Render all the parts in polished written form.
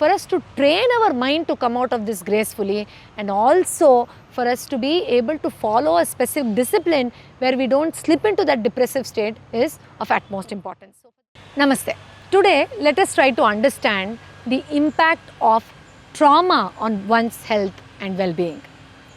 for us to train our mind to come out of this gracefully, and also for us to be able to follow a specific discipline where we don't slip into that depressive state is of utmost importance. Namaste. Today, let us try to understand the impact of trauma on one's health and well-being.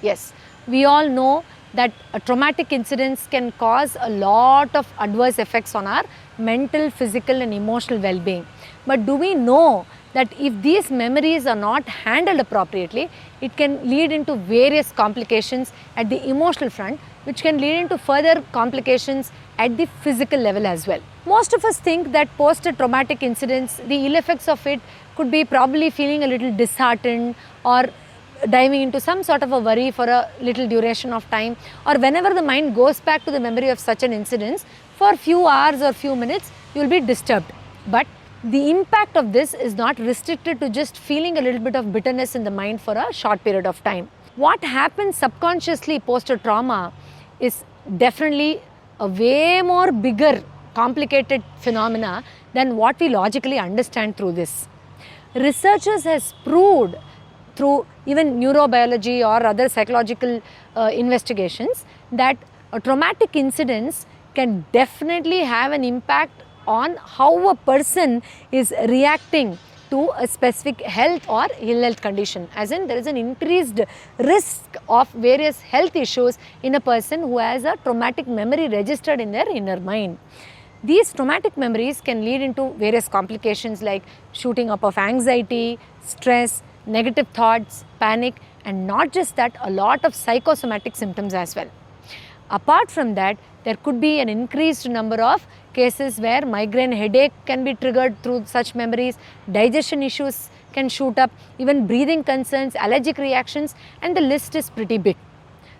Yes, we all know that traumatic incidents can cause a lot of adverse effects on our mental, physical and emotional well-being. But do we know that if these memories are not handled appropriately, it can lead into various complications at the emotional front, which can lead into further complications at the physical level as well. Most of us think that post-traumatic incidents, the ill effects of it could be probably feeling a little disheartened or diving into some sort of a worry for a little duration of time, or whenever the mind goes back to the memory of such an incident, for a few hours or few minutes, you will be disturbed. But the impact of this is not restricted to just feeling a little bit of bitterness in the mind for a short period of time. What happens subconsciously post-trauma is definitely a way more bigger, complicated phenomena than what we logically understand through this. Researchers has proved through even neurobiology or other psychological investigations that traumatic incidents can definitely have an impact on how a person is reacting to a specific health or ill health condition. As in, there is an increased risk of various health issues in a person who has a traumatic memory registered in their inner mind. These traumatic memories can lead into various complications like shooting up of anxiety, stress, negative thoughts, panic, and not just that, a lot of psychosomatic symptoms as well. Apart from that, there could be an increased number of cases where migraine headache can be triggered through such memories, digestion issues can shoot up, even breathing concerns, allergic reactions, and the list is pretty big.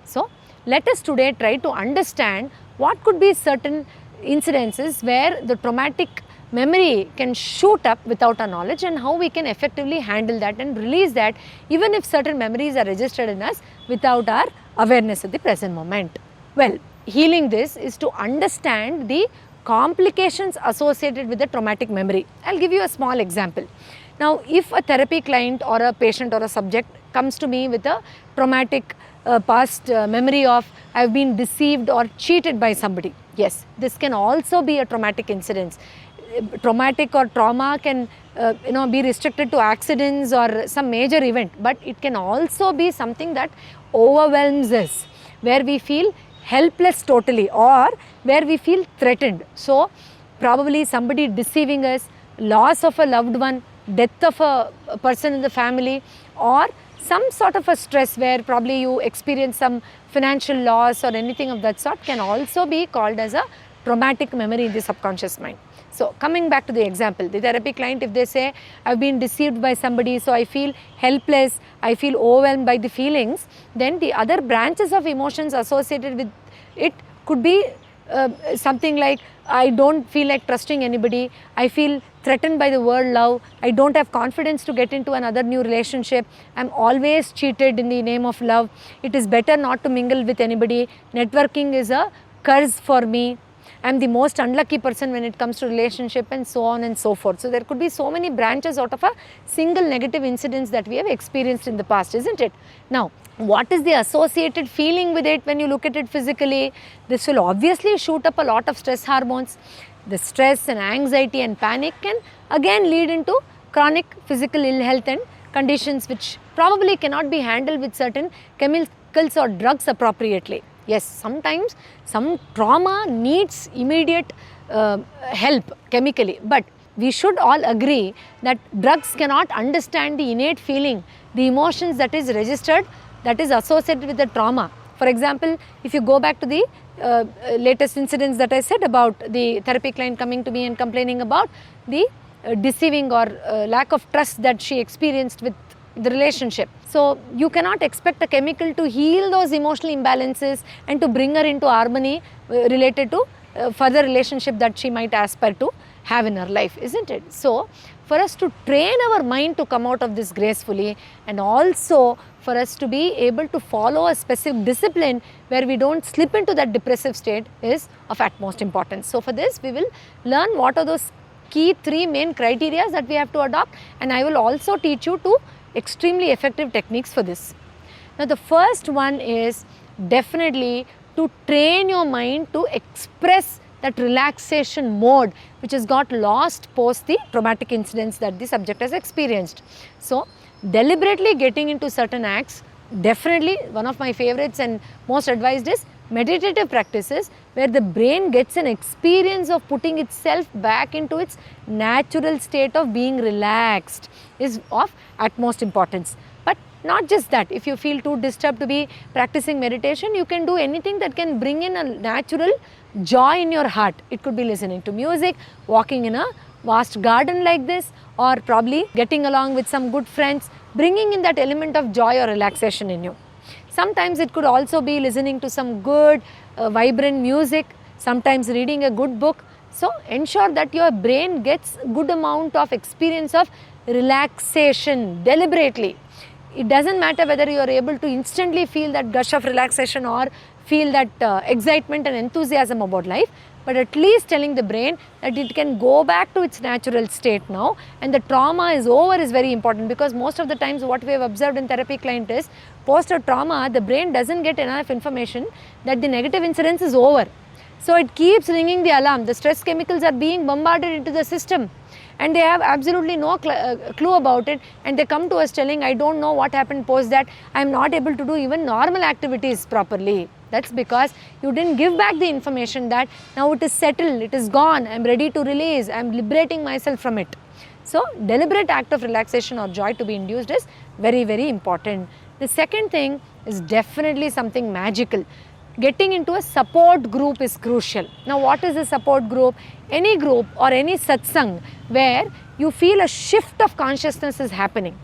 So, let us today try to understand what could be certain incidences where the traumatic memory can shoot up without our knowledge, and how we can effectively handle that and release that even if certain memories are registered in us without our awareness at the present moment. Well, healing this is to understand the complications associated with the traumatic memory. I'll give you a small example. Now, if a therapy client or a patient or a subject comes to me with a traumatic past memory of I've been deceived or cheated by somebody, yes, this can also be a traumatic incident. Traumatic or trauma can be restricted to accidents or some major event, but it can also be something that overwhelms us, where we feel helpless totally or where we feel threatened. So probably somebody deceiving us, loss of a loved one, death of a person in the family, or some sort of a stress where probably you experience some financial loss or anything of that sort can also be called as a traumatic memory in the subconscious mind. So coming back to the example, the therapy client, if they say, I've been deceived by somebody, so I feel helpless, I feel overwhelmed by the feelings, then the other branches of emotions associated with it could be something like, I don't feel like trusting anybody, I feel threatened by the word love, I don't have confidence to get into another new relationship, I'm always cheated in the name of love, it is better not to mingle with anybody, networking is a curse for me, I'm the most unlucky person when it comes to relationship, and so on and so forth. So there could be so many branches out of a single negative incidents that we have experienced in the past, isn't it? Now, what is the associated feeling with it when you look at it physically? This will obviously shoot up a lot of stress hormones. The stress and anxiety and panic can again lead into chronic physical ill health and conditions which probably cannot be handled with certain chemicals or drugs appropriately. Yes, sometimes some trauma needs immediate help chemically, but we should all agree that drugs cannot understand the innate feeling, the emotions that is registered, that is associated with the trauma. For example, if you go back to the latest incidents that I said about the therapy client coming to me and complaining about the deceiving or lack of trust that she experienced with the relationship. So you cannot expect a chemical to heal those emotional imbalances and to bring her into harmony related to further relationship that she might aspire to have in her life, isn't it? So for us to train our mind to come out of this gracefully, and also for us to be able to follow a specific discipline where we don't slip into that depressive state, is of utmost importance. So for this we will learn what are those key 3 main criteria that we have to adopt, and I will also teach you 2 extremely effective techniques for this. Now the first one is definitely to train your mind to express that relaxation mode which has got lost post the traumatic incidents that the subject has experienced. So deliberately getting into certain acts, definitely one of my favorites and most advised is meditative practices, where the brain gets an experience of putting itself back into its natural state of being relaxed, is of utmost importance. But not just that, if you feel too disturbed to be practicing meditation, you can do anything that can bring in a natural joy in your heart. It could be listening to music, walking in a vast garden like this, or probably getting along with some good friends, bringing in that element of joy or relaxation in you. Sometimes it could also be listening to some good vibrant music, sometimes reading a good book. So ensure that your brain gets good amount of experience of relaxation deliberately. It doesn't matter whether you are able to instantly feel that gush of relaxation or feel that excitement and enthusiasm about life, but at least telling the brain that it can go back to its natural state now, and the trauma is over is very important, because most of the times what we have observed in therapy client is post a trauma, the brain doesn't get enough information that the negative incidence is over. So it keeps ringing the alarm. The stress chemicals are being bombarded into the system and they have absolutely no clue about it, and they come to us telling, I don't know what happened post that, I am not able to do even normal activities properly. That's because you didn't give back the information that now it is settled, it is gone, I am ready to release, I am liberating myself from it. So deliberate act of relaxation or joy to be induced is very, very important. The second thing is definitely something magical. Getting into a support group is crucial. Now what is a support group? Any group or any satsang where you feel a shift of consciousness is happening.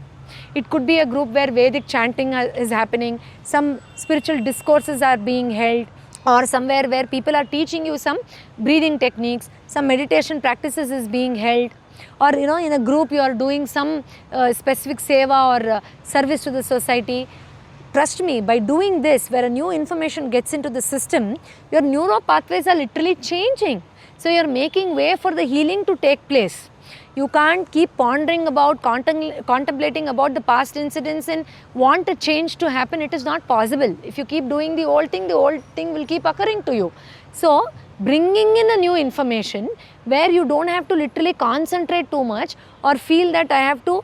It could be a group where Vedic chanting is happening, some spiritual discourses are being held, or somewhere where people are teaching you some breathing techniques, some meditation practices is being held, or in a group you are doing some specific seva or service to the society. Trust me, by doing this, where a new information gets into the system, your neural pathways are literally changing. So you are making way for the healing to take place. You can't keep pondering about, contemplating about the past incidents and want a change to happen. It is not possible. If you keep doing the old thing will keep occurring to you. So bringing in a new information where you don't have to literally concentrate too much or feel that I have to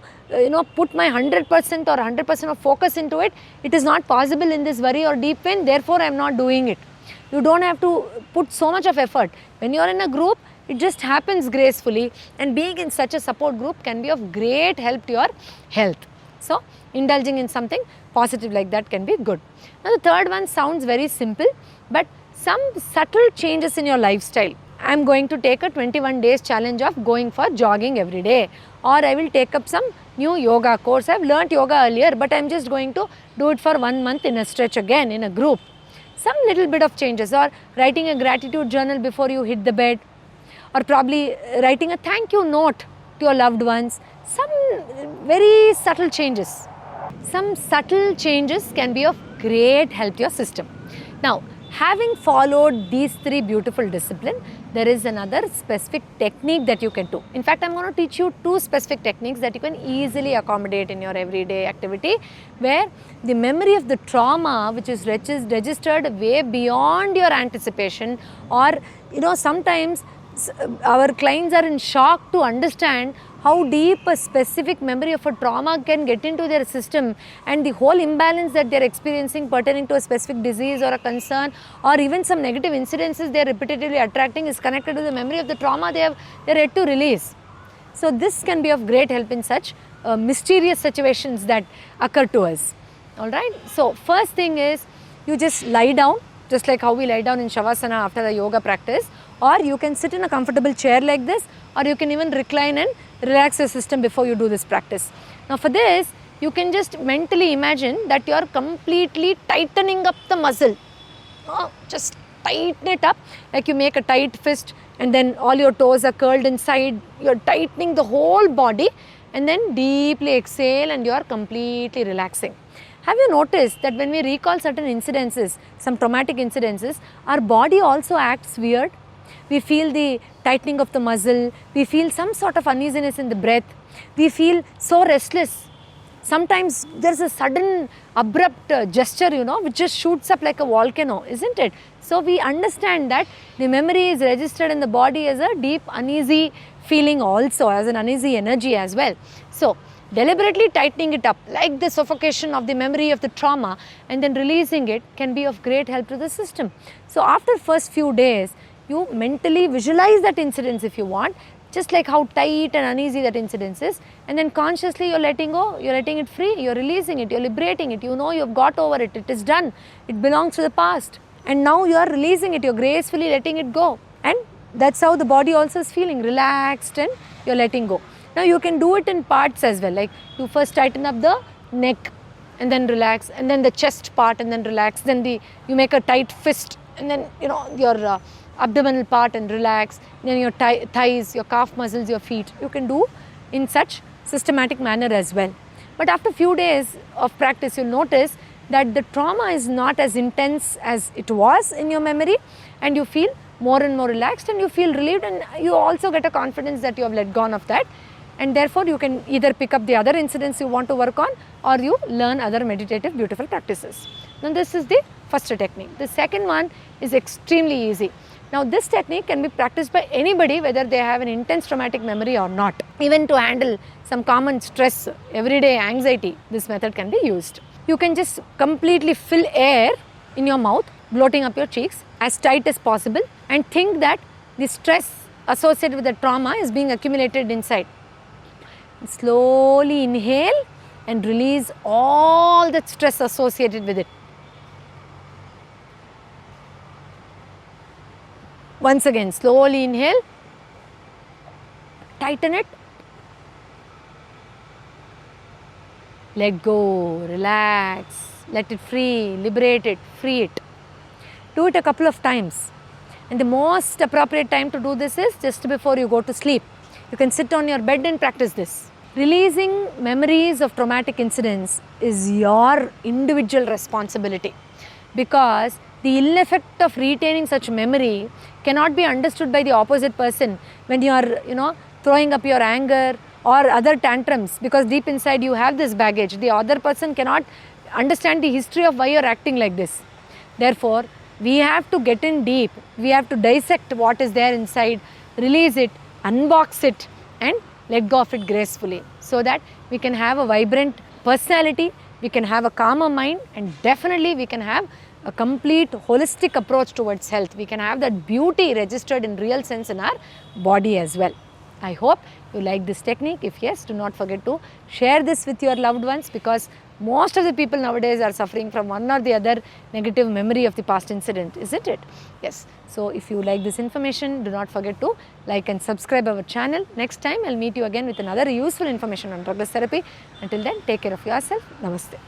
put my 100% or 100% of focus into it. It is not possible in this worry or deep pain, therefore I am not doing it. You don't have to put so much of effort. When you are in a group, it just happens gracefully, and being in such a support group can be of great help to your health. So indulging in something positive like that can be good. Now the third one sounds very simple, but some subtle changes in your lifestyle. I am going to take a 21 days challenge of going for jogging every day, or I will take up some new yoga course. I have learnt yoga earlier, but I am just going to do it for 1 month in a stretch again in a group. Some little bit of changes, or writing a gratitude journal before you hit the bed, or probably writing a thank you note to your loved ones. Some very subtle changes. Some subtle changes can be of great help to your system. Now, having followed these 3 beautiful disciplines, there is another specific technique that you can do. In fact, I am going to teach you 2 specific techniques that you can easily accommodate in your everyday activity, where the memory of the trauma which is registered way beyond your anticipation, or sometimes our clients are in shock to understand how deep a specific memory of a trauma can get into their system, and the whole imbalance that they are experiencing pertaining to a specific disease or a concern, or even some negative incidences they are repetitively attracting, is connected to the memory of the trauma they are yet to release. So this can be of great help in such mysterious situations that occur to us. Alright, so first thing is, you just lie down, just like how we lie down in Shavasana after the yoga practice, or you can sit in a comfortable chair like this, or you can even recline and relax your system before you do this practice. Now for this, you can just mentally imagine that you are completely tightening up the muscle. Just tighten it up, like you make a tight fist and then all your toes are curled inside. You are tightening the whole body, and then deeply exhale and you are completely relaxing. Have you noticed that when we recall certain incidences, some traumatic incidences, our body also acts weird? we feel the tightening of the muscle, we feel some sort of uneasiness in the breath, we feel so restless. Sometimes there's a sudden abrupt gesture, which just shoots up like a volcano, isn't it? So we understand that the memory is registered in the body as a deep uneasy feeling also, as an uneasy energy as well. So deliberately tightening it up like the suffocation of the memory of the trauma and then releasing it can be of great help to the system. So after first few days, you mentally visualize that incidence if you want, just like how tight and uneasy that incidence is, and then consciously you're letting go, you're letting it free, you're releasing it, you're liberating it, you've got over it, it is done, it belongs to the past, and now you are releasing it, you're gracefully letting it go, and that's how the body also is feeling relaxed and you're letting go. Now you can do it in parts as well, like you first tighten up the neck and then relax, and then the chest part and then relax, then you make a tight fist, and then your abdominal part and relax, then your thighs, your calf muscles, your feet. You can do in such systematic manner as well. But after few days of practice, you'll notice that the trauma is not as intense as it was in your memory, and you feel more and more relaxed and you feel relieved, and you also get a confidence that you have let go of that, and therefore you can either pick up the other incidents you want to work on, or you learn other meditative beautiful practices. Now this is the first technique. The second one is extremely easy. Now this technique can be practiced by anybody whether they have an intense traumatic memory or not. Even to handle some common stress, everyday anxiety, this method can be used. You can just completely fill air in your mouth, bloating up your cheeks as tight as possible, and think that the stress associated with the trauma is being accumulated inside. Slowly inhale and release all that stress associated with it. Once again, slowly inhale, tighten it, let go, relax, let it free, liberate it, free it. Do it a couple of times, and the most appropriate time to do this is just before you go to sleep. You can sit on your bed and practice this. Releasing memories of traumatic incidents is your individual responsibility, because the ill effect of retaining such memory cannot be understood by the opposite person when you are, throwing up your anger or other tantrums, because deep inside you have this baggage. The other person cannot understand the history of why you are acting like this. Therefore, we have to get in deep. We have to dissect what is there inside, release it, unbox it, and let go of it gracefully, so that we can have a vibrant personality, we can have a calmer mind, and definitely we can have a complete holistic approach towards health. We can have that beauty registered in real sense in our body as well. I hope you like this technique. If yes, do not forget to share this with your loved ones, because most of the people nowadays are suffering from one or the other negative memory of the past incident, isn't it? Yes. So if you like this information, do not forget to like and subscribe our channel. Next time I'll meet you again with another useful information on progress therapy. Until then, take care of yourself. Namaste.